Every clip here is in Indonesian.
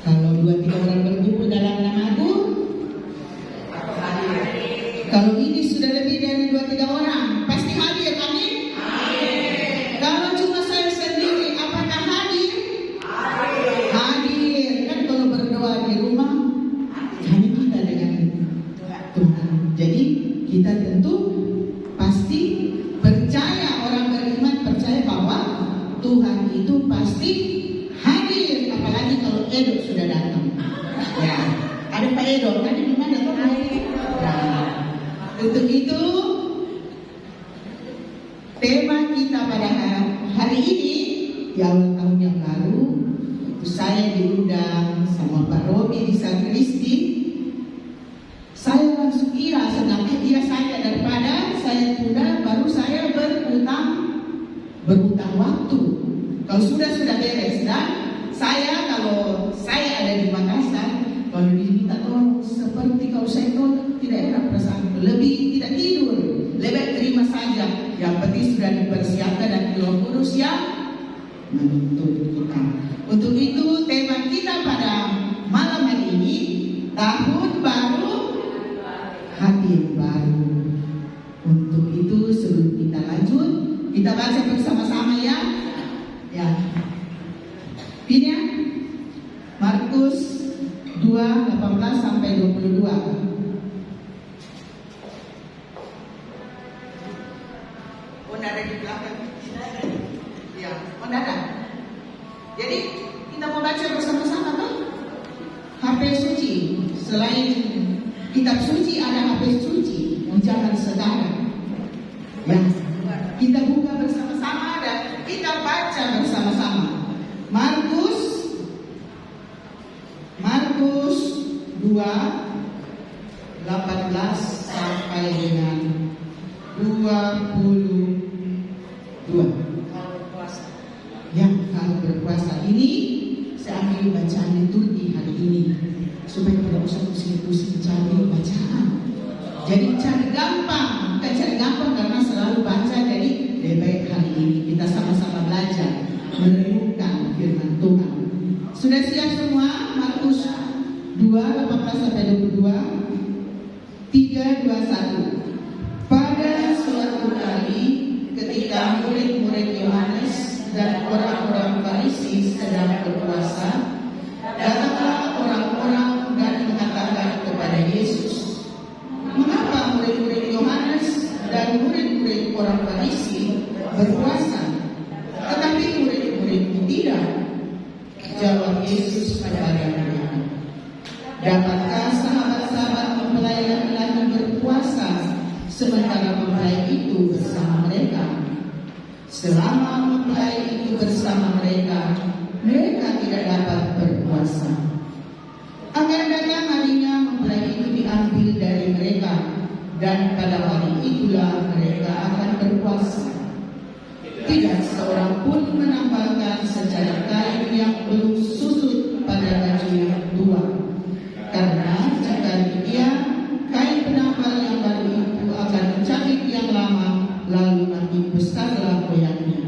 Kalau 2-3 orang berkumpul dalam namaku, kalau ini sudah lebih dari 2-3 orang, pasti hadir, amin? Kalau cuma saya sendiri, apakah hadir? Hadir. Kan kalau berdoa di rumah, hanya kita dengan Tuhan. Jadi kita tentu pasti percaya, orang beriman percaya bahwa Tuhan itu pasti hadir. Apalagi kalau Edo sudah datang. Ya, ada Pak Edo. Tadi gimana tuh? Nah, untuk itu tema kita pada hari ini di awal tahun yang baru, itu saya diundang sama Pak Robi di San Kristi. Saya langsung iya, sedangkan dia saja daripada saya tunda, baru saya berhutang waktu. Kalau sudah beres, dan kalau saya ada di Makassar, kalau diminta tolong seperti kalau saya tolong tidak enak perasaan, lebih tidak tidur, lebih terima saja. Yang penting sudah dipersiapkan dan Roh Kudus yang menuntun kita. Untuk itu tema kita pada malam hari ini, tahun baru, hati yang baru. Untuk itu sebelum kita lanjut, kita baca bersama-sama ya. Ya. Ini ya. Markus 2:18 sampai 22. Ada di belakang. Ya, ada. Jadi kita mau baca bersama-sama tuh. HP suci. Selain kitab suci ada HP suci yang zaman sekarang. Ya, kita buka bersama-sama dan kita baca bersama-sama. Markus 2:18 sampai dengan 22. Yang kalau berpuasa ini saya ambil bacaan liturgi hari ini supaya tidak usah pusing-pusing cari bacaan. Jadi cari gampang, bukan cari gampang karena selalu baca. Jadi lebih baik hari ini kita sama-sama belajar merenungkan firman Tuhan. Sudah siap semua? Markus 2:18 sampai 22. 3, 2, 1. Pada suatu kali ketika murid-murid Yohanes dan orang-orang Farisi sedang berpuasa, datanglah orang-orang dan mengatakan kepada Yesus, "Mengapa murid-murid Yohanes dan murid-murid orang Farisi berpuasa, tetapi murid-muridmu tidak?" Jawab Yesus kepada mereka, "Dapatkah sahabat-sahabat mempelai laki-laki berpuasa sementara mempelai itu bersama mereka? Selama mempelai itu bersama mereka, mereka tidak dapat berpuasa. Akan datang harinya mempelai itu diambil dari mereka, dan pada hari itulah mereka akan berpuasa. Tidak seorang pun menambahkan secara kain yang belum susut pada baju yang tua. Karena jika demikian, kain penambal yang baru itu akan mencabik yang lama, lalu makin besarlah koyaknya.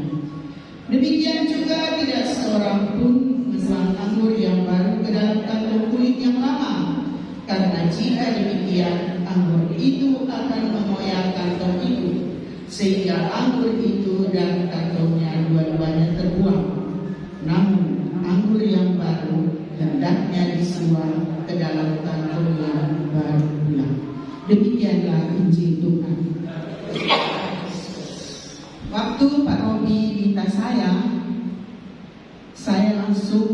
Demikian juga tidak seorang pun menuang anggur yang baru ke dalam kantong kulit yang lama. Karena jika demikian, anggur itu akan mengoyak kantong itu, sehingga anggur itu dan kantongnya dua-duanya terbuang. Namun anggur yang baru hendaknya disuang ke dalam kantong yang baru pula." Demikianlah Injil Tuhan. Waktu Pak Robi minta saya langsung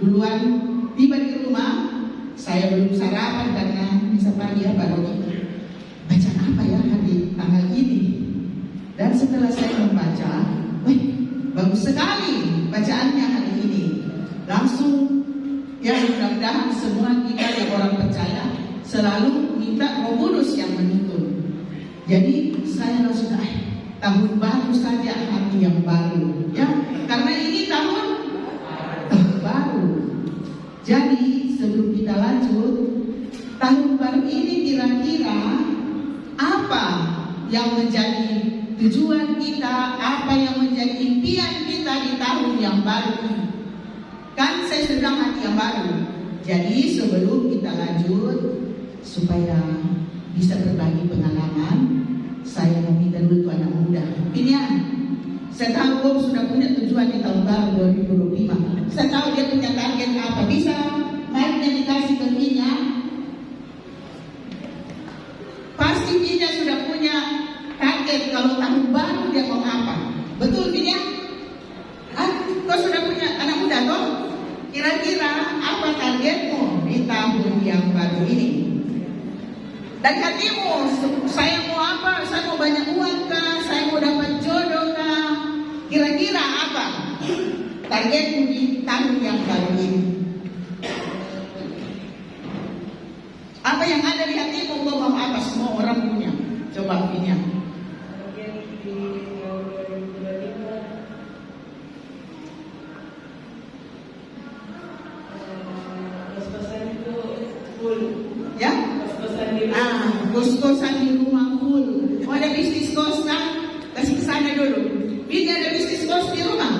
duluan tiba di rumah. Saya belum sarapan karena bisa pagi ya Pak Robi. Bacaan apa ya hari tanggal ini? Dan setelah saya membaca, bagus sekali bacaannya hari ini. Langsung ya, mudah-mudahan semua kita yang orang percaya selalu minta Roh Kudus yang menuntun. Jadi saya langsung tahun baru saja, hati yang baru ya, karena ini tahun baru. Jadi sebelum kita lanjut, tahun baru ini kira-kira apa yang menjadi tujuan kita, apa yang menjadi impian kita di tahun yang baru ini? Kan saya sedang hati yang baru. Jadi sebelum kita lanjut, supaya bisa berbagi pengalaman, saya mau minta dulu tuh anak muda. Pinian, saya tahu Bob sudah punya tujuan di tahun baru 2025. Saya tahu dia punya target apa. Bisa mic-nya dikasih ke Pinian. Pasti Pinian sudah punya target kalau tahun baru dia mau apa. Betul Pinian? Kau sudah punya anak muda toh? Kira-kira apa targetmu di tahun yang baru ini? Dari hatimu, saya mau apa? Saya mau banyak uang kah? Saya mau dapat jodoh kah? Kira-kira apa targetmu di tahun yang baru ini? Apa yang ada di hatimu? Kau mau apa? Semua orang punya. Coba punya. Ya? Kos-kosan di rumah full. Oh, ada bisnis kos kan? Kasih ke sana dulu. Ini ada bisnis kos di rumah?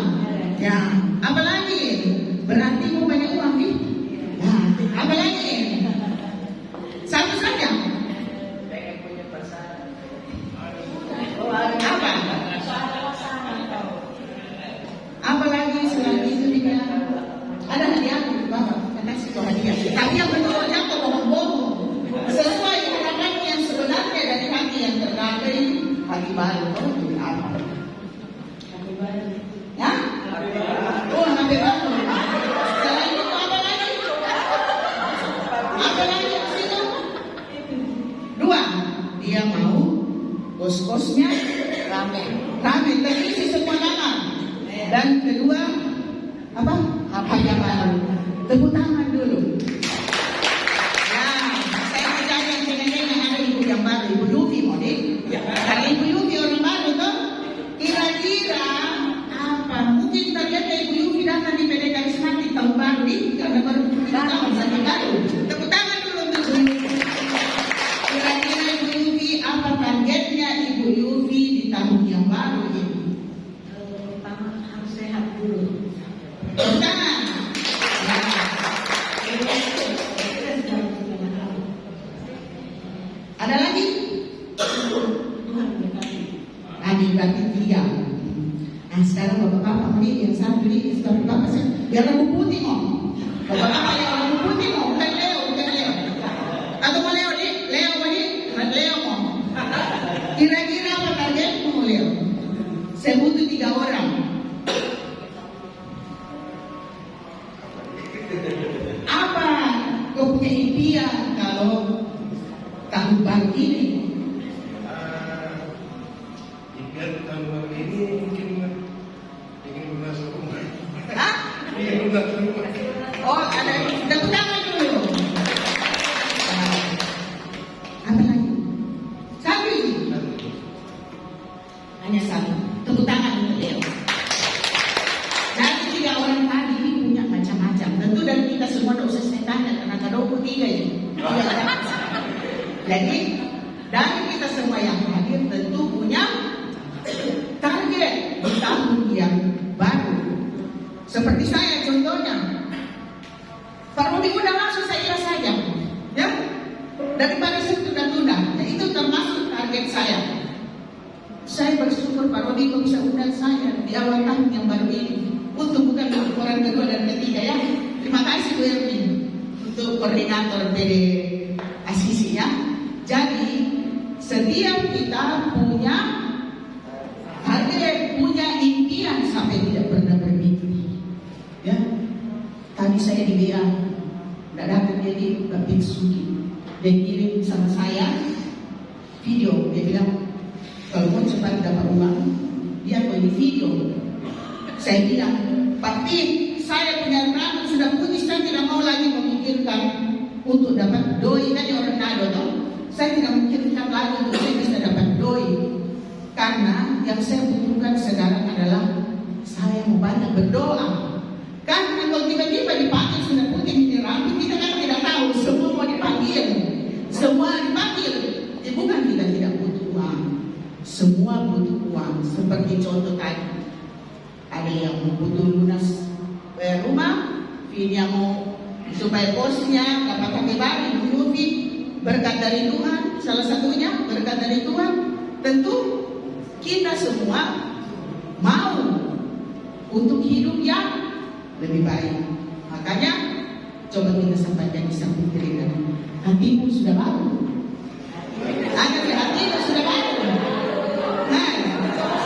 Ya. Apa lagi? Berarti mau banyak uang nih? Ya. Apa lagi? Satu saja? Apa? Apa lagi selain itu dia? Ada hadiah? Bapak, kasih kau hadiah. Tapi yang betul jangan bohong-bohong. Sesuai harapan yang sebenarnya dari hati yang terkadang hati baru. Oh, itu apa? Hati baru. Ya? Oh, hati baru. Selain itu apa lagi? Apa lagi di situ? Dua, dia mau kos-kosnya rame, terisi semua nama. Dan kedua, apa? Hati baru. Tepuk tangan dulu. Ibu Yufi mau deh. Karena Ibu Yufi orang baru tuh. Kira-kira apa? Mungkin ternyata Ibu Yufi datang di PD Karismatik tahun baru nih. Karena baru tahun sampai baru. Tepuk tangan dulu untuk Ibu Yufi. Kira-kira Ibu Yufi apa targetnya Ibu Yufi di tahun yang baru ini? Pertama harus sehat dulu. Tepuk tangan. Ada lagi? Tadi berarti 3. Nah sekarang bapak-bapak ini yang satu ini sekarang bapak saya biar rambut putih mau. Bapak-bapak yang rambut putih mau, bukan Leo. Atau mau Leo nih? Leo mau. Kira-kira apa targetmu Leo? Saya butuh 3 orang. Apa kau punya impian kalau tahun baru ini? Impian tahun baru ini mungkin ingin lunas rumah. Hah? Ingin lunas rumah. Oh, ada. Tepuk tangan dulu. Apa lagi? Satu ini. Hanya satu. Tepuk tangan untuk Leo. Dari 3 orang tadi ini punya macam-macam. Tentu dari kita semua tidak usah saya tanya karena ada 23 ini. Jadi dari kita semua yang hadir tentu punya target di tahun yang baru. Seperti saya contohnya, Pak Rudi udah langsung saya kira saja, ya daripada saya tunda-tunda. Nah, itu termasuk target saya. Saya bersyukur Pak Rudi kok bisa undang saya di awal tahun yang baru ini untuk bukan orang kedua dan ketiga ya. Terima kasih Bu Erwin untuk koordinator PD Asisi ya. Jadi setiap kita punya target, punya impian sampai tidak pernah bermimpi. Ya, tadi saya di WA, tidak dapat jadi Bapak Suki. Dia kirim sama saya video, dia bilang kalau mau cepat dapat uang, dia mau ini video. Saya bilang, Pak Pin, saya punya rambut sudah putih, saya tidak mau lagi memikirkan untuk dapat doi kan orang nado toh. Saya tidak memikirkan lagi untuk saya bisa dapat doi. Karena yang saya butuhkan sekarang adalah saya mau banyak berdoa. Karena kalau tiba-tiba dipanggil sudah putih ini rambut, kita kan tidak tahu. Semua mau dipanggil, semua dipanggil. Bukan kita tidak butuh uang, semua butuh uang. Seperti contoh tadi, ada yang butuh lunas rumah, supaya bosnya dapat pakai baju movie, berkat dari Tuhan, salah satunya berkat dari Tuhan. Tentu kita semua mau untuk hidup yang lebih baik. Makanya coba kita sampaikan di samping kiri kanan, hatimu sudah baru. Ada di hatimu sudah baru. Nah,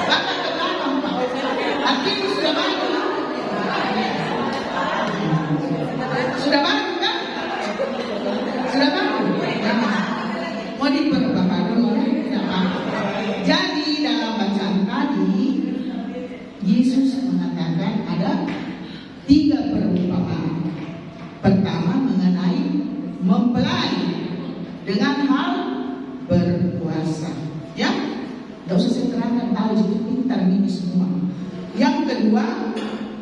bahkan ke belakang, Pak. Hatimu sudah baru. Sudah baru kan? Sudah baru. Mau diperbaharui dulu ya? Tidak apa-apa. Jadi dalam bacaan tadi, Yesus mengatakan ada 3 perumpamaan. Pertama mengenai mempelai dengan hal berpuasa. Ya, tidak usah saya terangkan, tahu jadi pintar ini semua. Yang kedua,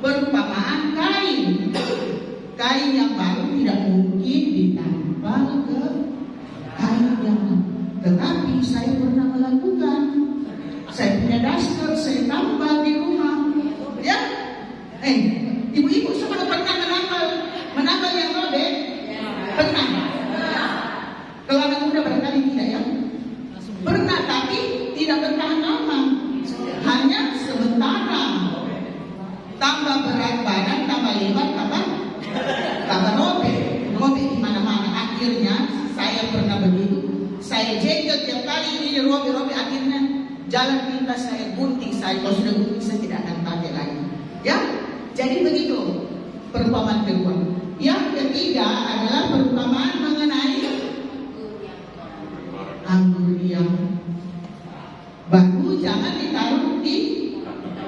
perumpamaan kain. Kain yang baru tidak mungkin ditambal ke kain yang lama. Tetapi saya pernah melakukan. Saya punya daster, saya tambal di rumah. Ya, ibu-ibu semua pernah menambal yang robek? Pernah. Kalau anak muda barangkali tidak ya. Pernah, tapi tidak bertahan lama. Hanya sementara. Tambah berat badan, tambah lebar, tambah robek di mana-mana. Akhirnya saya pernah begitu. Saya jengkel tiap kali ini robek, akhirnya jalan pintas saya gunting. Kalau sudah gunting saya tidak akan pakai lagi. Ya, jadi begitu perumpamaan kedua. Yang ketiga adalah perumpamaan mengenai anggur yang baru jangan ditaruh di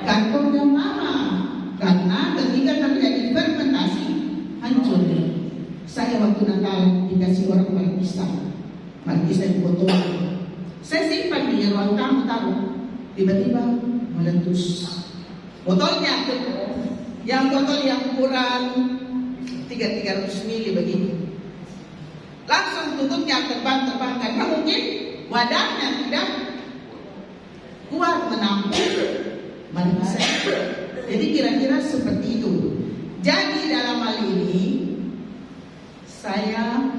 kantong yang lama, karena ketika terjadi fermentasi hancur. Saya waktu Natal dikasih orang markisa di botol. Saya simpan di ruang tamu taruh, tiba-tiba meletus. Botolnya yang botol yang ukuran 300 ml begini. Langsung tutupnya terbang karena mungkin wadahnya tidak kuat menampung markisa. Jadi kira-kira seperti itu. Jadi dalam hal ini saya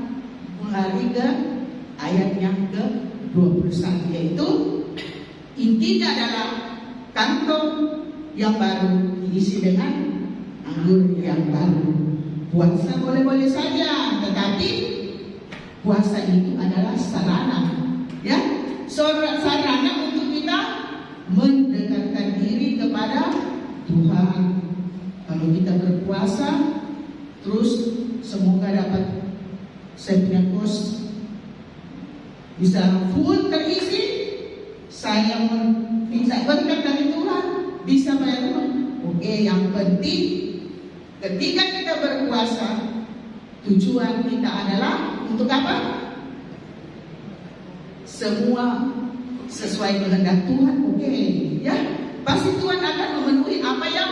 mengalir ke ayat yang ke-21, yaitu intinya adalah kantong yang baru diisi dengan anggur yang baru. Puasa boleh-boleh saja, tetapi puasa itu adalah sarana, ya, sarana untuk kita mendekatkan diri kepada Tuhan. Kalau kita berpuasa, terus semoga dapat saya punya kos bisa full terisi, saya bisa berkat dari Tuhan, bisa bayar rumah. Oke, yang penting ketika kita berpuasa, tujuan kita adalah untuk apa? Semua sesuai kehendak Tuhan. Oke, ya, pasti Tuhan akan memenuhi apa yang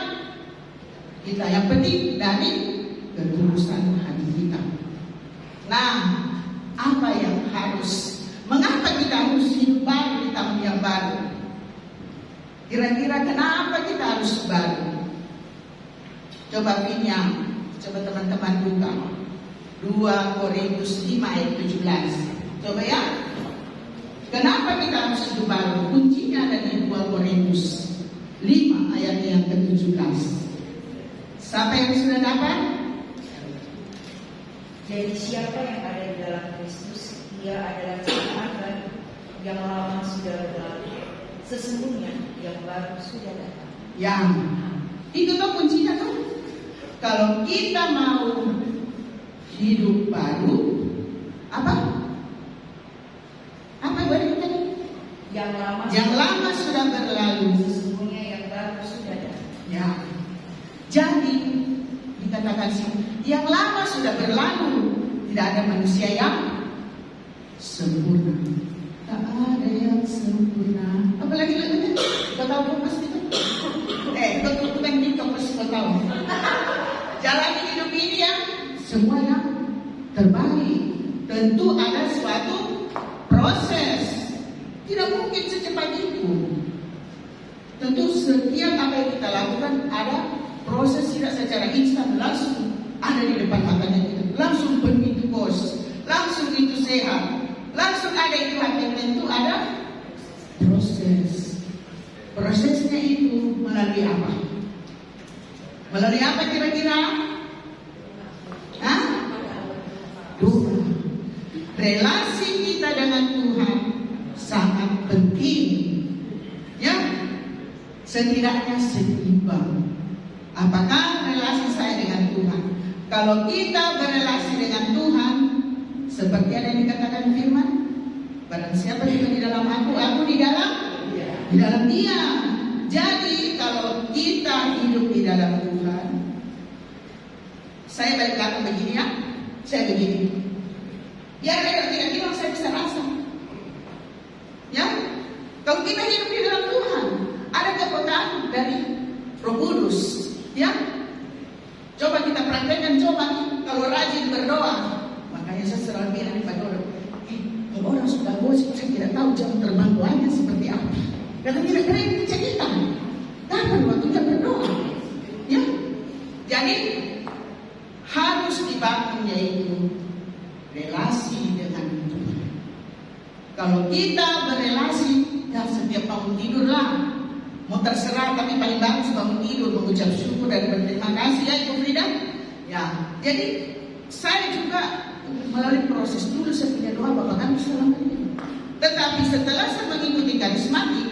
kita. Yang penting dari ketulusan hati kita. Nah, apa yang mengapa kita harus hidup baru di tahun yang baru? Kira-kira kenapa kita harus baru? Coba pinjam, coba teman-teman buka 2 Korintus 5 ayat 17. Coba ya. Kenapa kita harus hidup baru? Kuncinya ada di 2 Korintus 5 ayat yang ke-17. Siapa yang sudah dapat? Jadi siapa yang ada di dalam Kristus, ia adalah ciptaan baru, yang lama sudah berlalu, sesungguhnya yang baru sudah datang. Yang itu tuh kuncinya tuh. Kalau kita mau hidup baru, apa boleh tadi? Yang lama sudah berlalu, sesungguhnya yang baru sudah datang. Ya. Jadi dikatakan sih, yang lama sudah berlalu. Tidak ada manusia yang sempurna. Tak ada yang sempurna. Apalagi lagunya? Kau tahu kau pasti itu? Kau tukang TikTok pasti kau tahu. Jalani hidup ini ya, semua yang terbaik. Tentu ada suatu proses. Tidak mungkin secepat itu. Tentu setiap apa yang kita lakukan ada proses, tidak secara instan langsung ada di depan matanya kita. sehat. Langsung ada itu hati, tentu ada proses. Prosesnya itu melalui apa? Melalui apa kira-kira? Hah? Doa. Relasi kita dengan Tuhan sangat penting. Ya, setidaknya seimbang. Apakah relasi saya dengan Tuhan? Kalau kita berelasi dengan Tuhan, seperti ada yang dikatakan firman, barang siapa juga di dalam aku di dalam Dia. Jadi kalau kita hidup di dalam Tuhan, saya balik belakang begini ya, saya begini. Ya, tidak bilang saya bisa rasa. Ya, kalau kita hidup di dalam Tuhan, ada kepekaan dari Roh Kudus. Ya, coba kita praktekkan, kalau rajin berdoa. Makanya saya selalu bilang pada orang, kalau orang sudah gosip, saya tidak tahu jam terbang doanya seperti apa. Karena tidak keren cerita. Kapan waktunya berdoa? Ya, jadi harus dibangun yaitu relasi dengan Tuhan. Kalau kita berelasi, ya setiap bangun tidur lah. Mau terserah, tapi paling bagus bangun tidur mengucap syukur dan berterima kasih ya Ibu Frida. Ya, jadi saya juga melalui proses dulu saya punya doa Bapak kami selama ini. Tetapi setelah saya mengikuti karismatik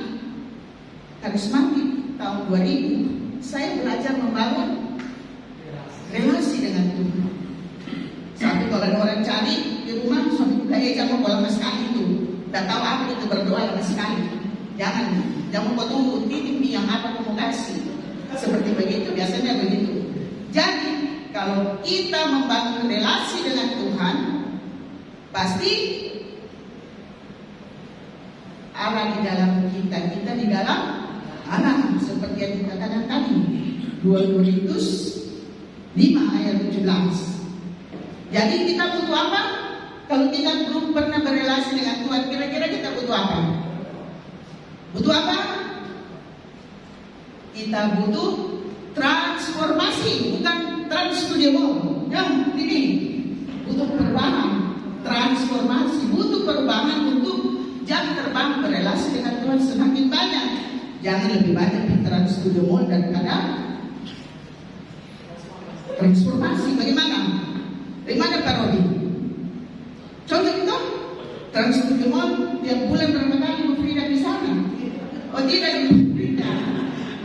tahun 2000, saya belajar membangun relasi dengan Tuhan. Sampai kalau ada orang cari di rumah, suami kita jangan lama sekali itu. Tidak tahu apa itu berdoa lama sekali. Jangan kau tunggu titik yang apa kamu kasih. Seperti begitu, biasanya begitu. Jadi kalau kita membangun relasi dengan Tuhan, pasti Allah di dalam kita di dalam Allah. Seperti yang dikatakan tadi 2 Korintus 5 ayat 17. Jadi kita butuh apa? Kalau kita belum pernah berelasi dengan Tuhan, kira-kira kita butuh apa? Butuh apa? Kita butuh transformasi, bukan transstudio. Ya, ini butuh perubahan, transformasi, butuh perubahan untuk jam terbang berelasi dengan Tuhan semakin banyak. Jangan lebih banyak di transstudio mall daripada transformasi. Bagaimana? Bagaimana Pak Rodi? Contoh itu transstudio mall tiap bulan berapa kali Bu Frida di sana? Oh tidak Bu Frida.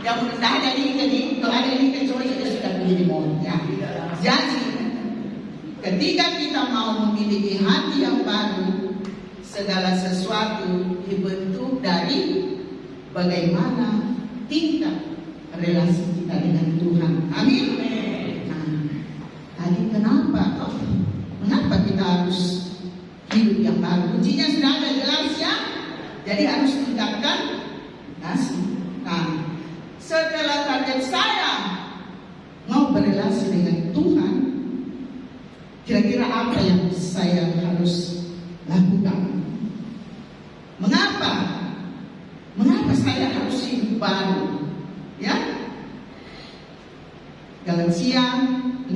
Yang tidak ada ini, kalau ada ini coba kita sudah menjadi mall. Ya. Jadi ketika kita mau memiliki hati yang baru, segala sesuatu dibentuk dari bagaimana tingkat relasi kita dengan Tuhan. Amin. Nah, tadi mengapa kita harus hidup yang baru? Kuncinya sudah ada jelas ya. Jadi harus tingkatkan kasih. Nah, setelah target saya mau berelasi dengan Tuhan, kira-kira apa yang saya harus lakukan? Mengapa saya harus hidup baru? Ya, Galatia 5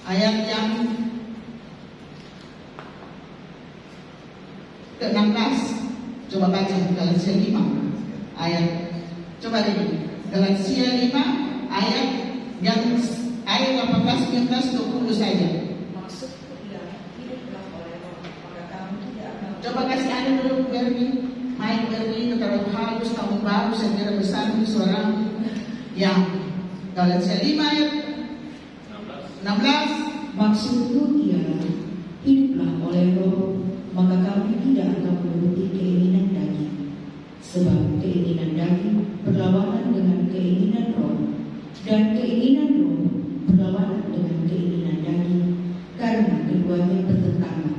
ayat yang ke-16. Coba baca Galatia 5 ayat. Coba deh Galatia 5 ayat yang ayat 18, 19, 20 saja. Maksudku ialah hiduplah oleh Roh, maka kamu tidak akan. Coba kasih ada dulu Berwi, Mike Berwi, terlalu halus, kamu baru saya kira besar di suara. Ya, Galatia 5 ayat 16. Maksudku ialah hiduplah oleh Roh, maka kamu tidak akan menuruti keinginan daging. Sebab keinginan daging berlawanan dengan keinginan Roh, dan keinginan Roh berlawanan dengan keinginan daging, karena keduanya bertentangan.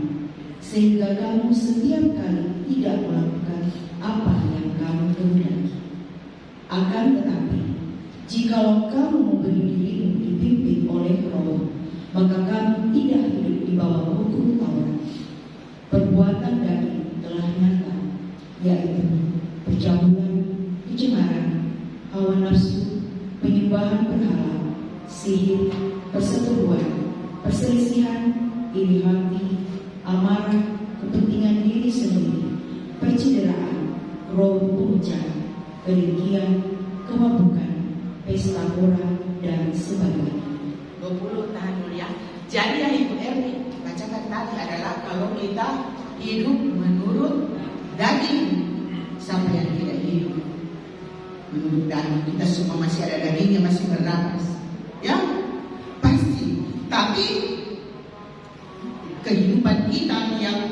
Sehingga kamu setiap kali tidak melakukan apa yang kamu kehendaki. Akan tetapi, jikalau kamu memberi dirimu dipimpin oleh Roh, maka kamu tidak hidup di bawah hukum Taurat. Perbuatan daging telah nyata, yaitu percabulan, kecemaran, hawa nafsu, penyembahan berhala, sihir, perseteruan, perselisihan, iri hati, amarah, kepentingan diri sendiri, percideraan, roh pemecah, kedengkian, kemabukan, pesta pora, dan sebagainya. 20 tahan dulu ya. Jadi yang Ibu Erni bacakan tadi adalah kalau kita hidup menurut daging, siapa yang tidak hidup menurut daging? Kita semua masih ada dagingnya, masih bernapas, ya pasti. Tapi kehidupan kita yang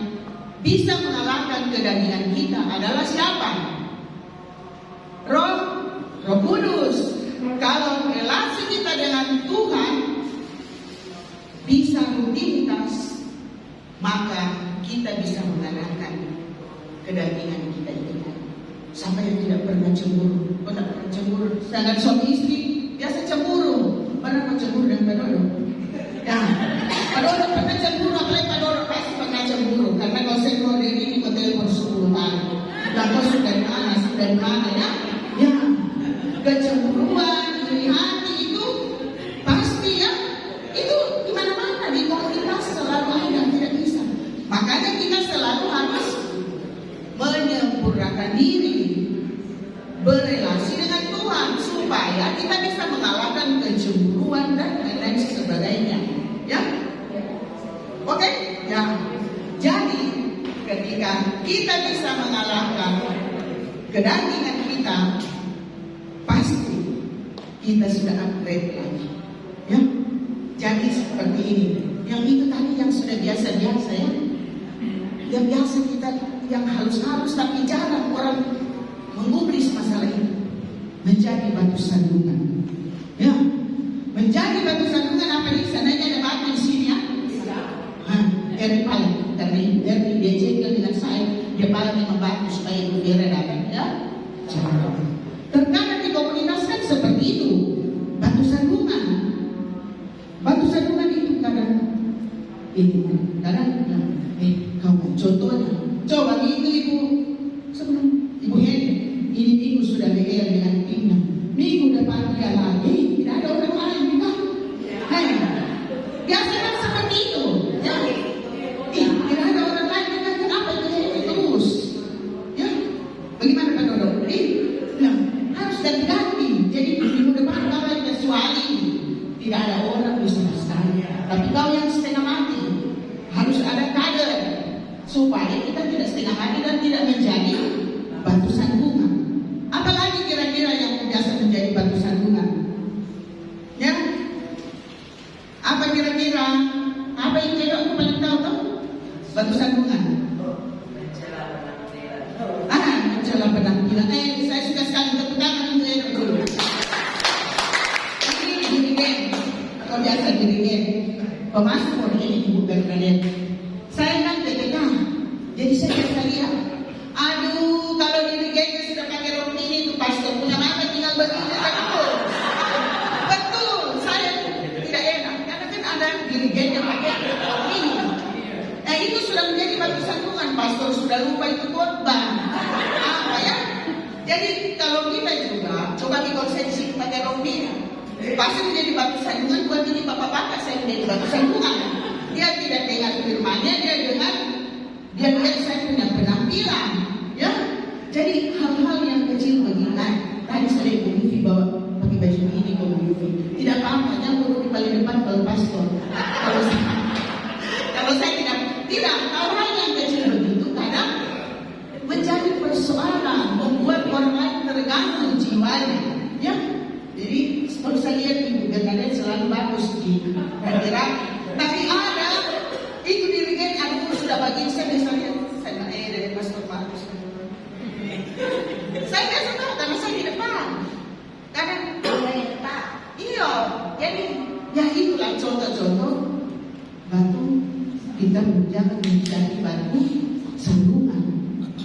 bisa mengalahkan kedagingan kita adalah siapa? Roh Kudus. Kalau relasi kita dengan Tuhan bisa rutinitas, maka kita bisa mengalahkan kedagingan kita itu. Siapa yang tidak pernah cemburu? Pernah cemburu? Sedangkan suami istri biasa cemburu. Pernah cemburu dan Pak Dodo? Ya, Pak Dodo pernah cemburu, apalagi Pak Dodo pasti pernah cemburu. Karena kalau saya keluar dari ini, kau telepon 10 kali. Lah kau sudah mana ya? Ya, kecemburuan, iri hati itu pasti ya. Itu di mana-mana di komunitas selalu ada, tidak bisa. Makanya kita selalu harus menyempurnakan diri, berelasi dengan Tuhan supaya kita bisa mengalahkan kecemburuan dan lain-lain sebagainya. Ya, oke? Ya, jadi ketika kita bisa mengalahkan kedagingan kita, pasti kita sudah upgrade lagi. Ya, jadi seperti ini. Yang itu tadi yang sudah biasa-biasa ya. Yang biasa kita yang halus-halus tapi jarang orang menggubris masalah itu. Menjadi batu sandungan. Ya, menjadi batu sandungan apa di sananya ada batu di sini ya? Dari paling dari dia jengkel dengan saya, dia paling membantu supaya ibu Vera datang ya. Jangan. Terkadang di komunitas kan seperti itu, batu sandungan. Batu sandungan itu kadang kamu contohnya, coba ibu sebelum ibu Heni, ini minggu sudah BR dengan timnya, minggu depan dia lagi, tidak ada orang lain juga. Biasanya seperti itu, ya. Tidak ada orang lain juga, kenapa itu terus? Ya, bagaimana Pak Dodo? Harus ganti-ganti. Jadi minggu depan kalau yang kecuali tidak ada orang bisa sekali. Tapi kalau yang setengah mati harus ada kader supaya kita tidak setengah mati dan tidak menjadi batu sandungan. Apalagi kira-kira yang biasa menjadi batu sandungan? Ya, apa kira-kira? Apa yang jadi aku paling tahu tuh? Batu sandungan. Mencela penampilan. Saya suka sekali tepuk tangan untuk dulu. Ini dirigen atau biasa dirigen. Pemasmur ini Ibu Bernadette. Saya kan TPK, jadi saya biasa lihat. Aduh, kalau dirigennya sudah pakai rompi ini tuh pastor punya mata tinggal begini betul. Betul, saya tidak enak karena kan ada dirigen yang pakai rompi. Itu sudah menjadi batu sandungan. Pastor sudah lupa itu khotbah. Apa ya? Jadi kalau kita juga coba kalau saya disini pakai rompi, pasti menjadi batu sandungan buat ini bapak-bapak. Saya menjadi batu sandungan. Dia tidak dengar firman-Nya, dia lihat saya punya penampilan, ya. Jadi hal-hal yang kecil begini. Tadi saya Yufi bawa pakai baju ini ke Yufi. Tidak apa-apa, yang perlu di paling depan kalau pastor. Kalau saya tidak hal-hal yang kecil begitu kadang menjadi persoalan, membuat orang lain terganggu jiwanya, ya. Jadi kalau saya lihat Ibu Bernadette selalu bagus di rapi. Tapi ada itu dirigen, aku sudah bagi saya misalnya saya dari Pastor Markus. Saya biasa tahu karena saya di depan. Karena saya di depan. Iya, jadi ya itulah contoh-contoh batu kita jangan menjadi batu sandungan.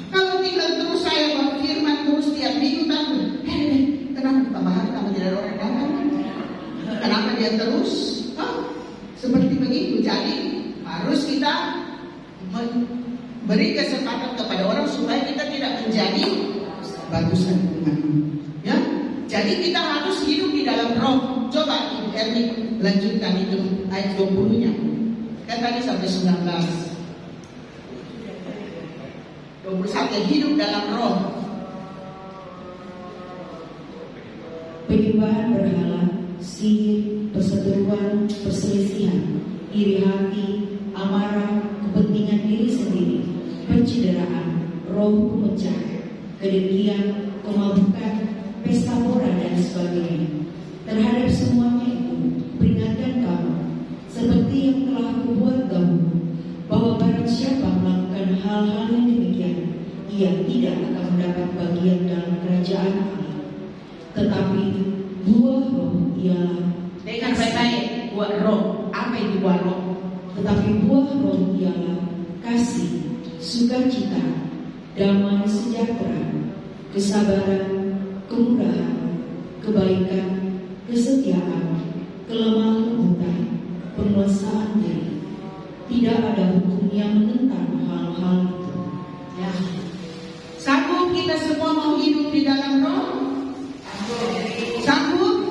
Kalau tinggal terus saya berfirman terus tiap minggu kenapa tambahan kalau tidak ada orang datang? Kenapa dia terus? Seperti begitu. Jadi harus kita beri kesempatan kepada orang supaya kita tidak menjadi batu sandungan. Ya, jadi kita harus hidup di dalam roh. Coba Ibu Ernie lanjutkan itu ayat 20-nya. Kan tadi sampai 19. 21 hidup dalam roh. Penyembahan berhala, sihir, perseteruan, perselisihan, iri hati, amarah, kepentingan diri sendiri, pencideraan, roh pemecah, kedengkian, kemabukan, pesta pora dan sebagainya. Terhadap semuanya itu, peringatkan kamu, seperti yang telah kubuat kamu, bahwa barang siapa melakukan hal-hal yang demikian, ia tidak akan mendapat bagian dalam kerajaan Allah. Tetapi buah roh ialah Dengar baik-baik, buah roh. Apa itu buah roh? Tetapi buah roh ialah kasih, sukacita, damai sejahtera, kesabaran, kemurahan, kebaikan, kesetiaan, kelemah lembutan, penguasaan diri. Tidak ada hukum yang menentang hal-hal itu. Ya. Sanggup kita semua mau hidup di dalam roh? Sanggup?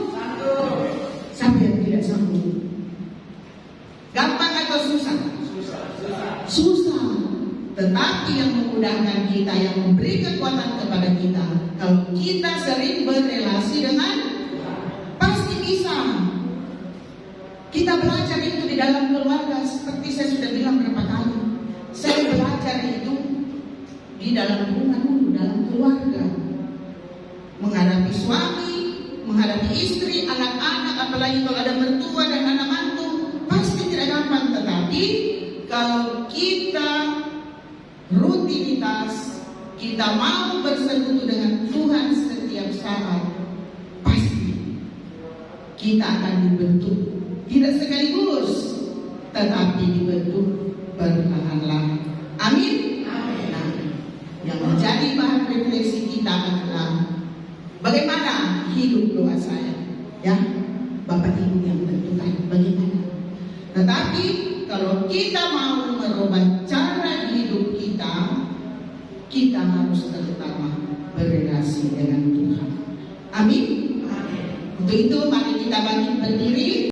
Siapa yang tidak sanggup? Gampang atau susah? Susah. Tetapi yang memudahkan kita, yang memberi kekuatan kepada kita, kalau kita sering berrelasi dengan, pasti bisa. Kita belajar itu di dalam keluarga, seperti saya sudah bilang berapa kali. Saya belajar itu di dalam rumah dulu, dalam keluarga. Menghadapi suami, menghadapi istri, anak-anak, apalagi kalau ada mertua dan anak mantu, pasti tidak gampang. Tetapi kalau kita rutinitas, kita mau bersekutu dengan Tuhan setiap saat, pasti kita akan dibentuk. Tidak sekaligus, tetapi dibentuk perlahan-lahan. Amin. Nah, yang menjadi bahan refleksi kita adalah bagaimana hidup doa saya, ya, Bapak Ibu yang tentukan bagaimana. Tetapi kalau kita mau merubah cara hidup kita, kita harus terutama berrelasi dengan Tuhan. Amin. Untuk itu mari kita bangkit berdiri.